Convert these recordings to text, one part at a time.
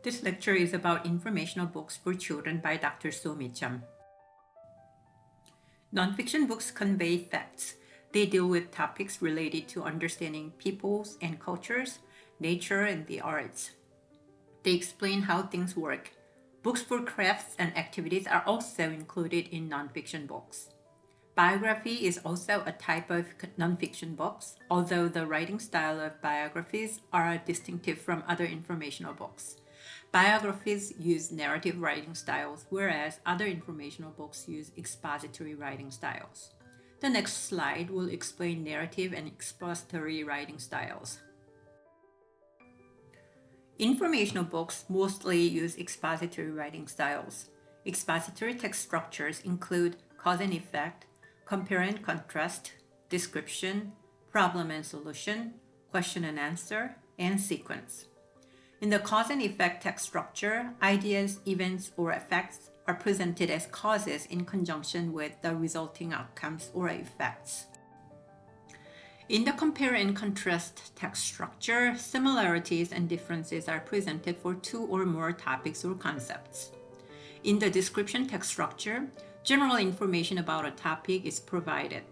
This lecture is about informational books for children by Dr. So-mi Cham. Nonfiction books convey facts. They deal with topics related to understanding peoples and cultures, nature, and the arts. They explain how things work. Books for crafts and activities are also included in nonfiction books. Biography is also a type of nonfiction books, although the writing style of biographies are distinctive from other informational books. Biographies use narrative writing styles, whereas other informational books use expository writing styles. The next slide will explain narrative and expository writing styles. Informational books mostly use expository writing styles. Expository text structures include cause and effect, compare and contrast, description, problem and solution, question and answer, and sequence. In the cause and effect text structure, ideas, events, or effects are presented as causes in conjunction with the resulting outcomes or effects. In the compare and contrast text structure, similarities and differences are presented for two or more topics or concepts. In the description text structure, general information about a topic is provided.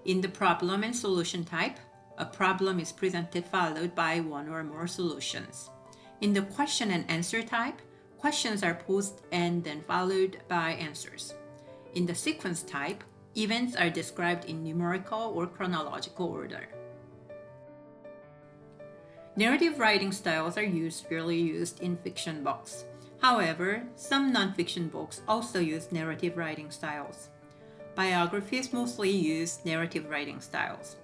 In the problem and solution type, a problem is presented followed by one or more solutions. In the question and answer type, questions are posed and then followed by answers. In the sequence type, events are described in numerical or chronological order. Narrative writing styles are usually used in fiction books. However, some nonfiction books also use narrative writing styles. Biographies mostly use narrative writing styles.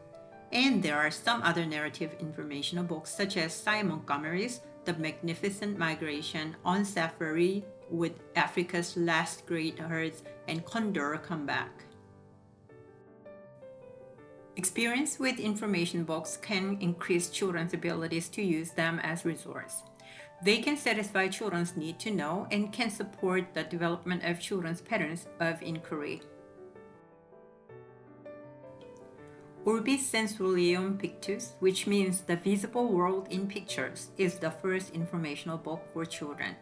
And there are some other narrative informational books such as Cy Montgomery's The Magnificent Migration, On Safari with Africa's Last Great Herds, and Condor Come Back. Experience with information books can increase children's abilities to use them as resource. They can satisfy children's need to know and can support the development of children's patterns of inquiry. Orbis Sensorium Pictus, which means the visible world in pictures, is the first informational book for children.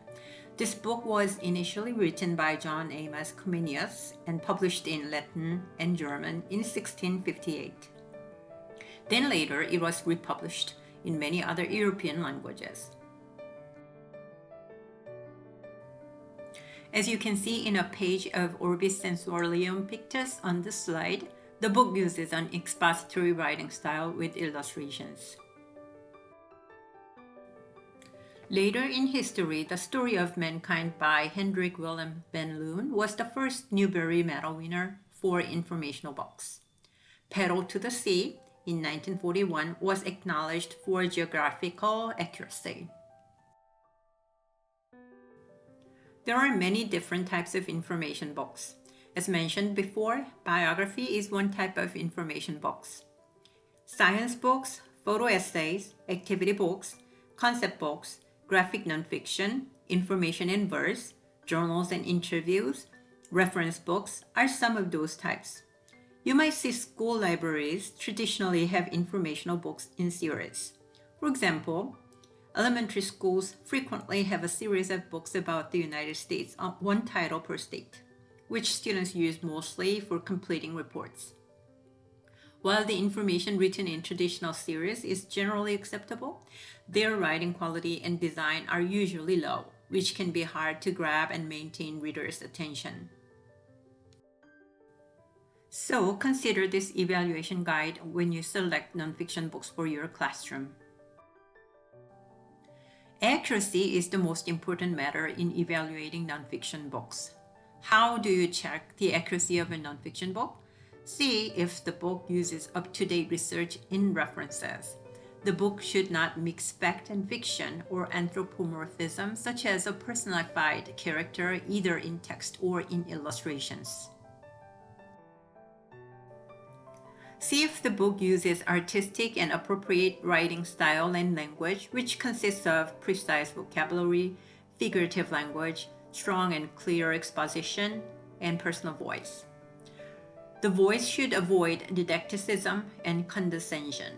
This book was initially written by John Amos Comenius and published in Latin and German in 1658. Then later it was republished in many other European languages. As you can see in a page of Orbis Sensorium Pictus on this slide, the book uses an expository writing style with illustrations. Later in history, The Story of Mankind by Hendrik Willem van Loon was the first Newbery Medal winner for informational books. Pedal to the Sea in 1941 was acknowledged for geographical accuracy. There are many different types of information books. As mentioned before, biography is one type of information books. Science books, photo essays, activity books, concept books, graphic nonfiction, information in verse, journals and interviews, reference books are some of those types. You might see school libraries traditionally have informational books in series. For example, elementary schools frequently have a series of books about the United States on one title per state, which students use mostly for completing reports. While the information written in traditional series is generally acceptable, their writing quality and design are usually low, which can be hard to grab and maintain readers' attention. So consider this evaluation guide when you select nonfiction books for your classroom. Accuracy is the most important matter in evaluating nonfiction books. How do you check the accuracy of a nonfiction book? See if the book uses up-to-date research in references. The book should not mix fact and fiction or anthropomorphism, such as a personified character either in text or in illustrations. See if the book uses artistic and appropriate writing style and language, which consists of precise vocabulary, figurative language, strong and clear exposition, and personal voice. The voice should avoid didacticism and condescension.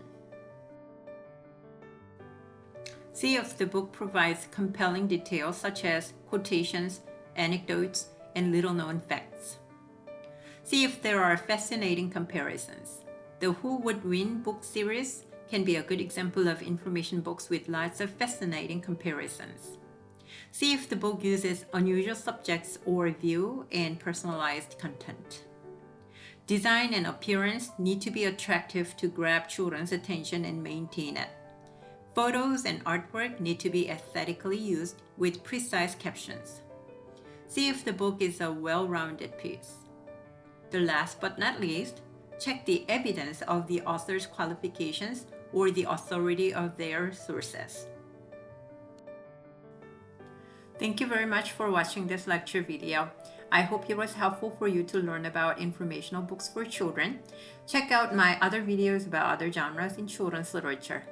See if the book provides compelling details such as quotations, anecdotes, and little-known facts. See if there are fascinating comparisons. The Who Would Win book series can be a good example of information books with lots of fascinating comparisons. See if the book uses unusual subjects or view and personalized content. Design and appearance need to be attractive to grab children's attention and maintain it. Photos and artwork need to be aesthetically used with precise captions. See if the book is a well-rounded piece. The last but not least, check the evidence of the author's qualifications or the authority of their sources. Thank you very much for watching this lecture video. I hope it was helpful for you to learn about informational books for children. Check out my other videos about other genres in children's literature.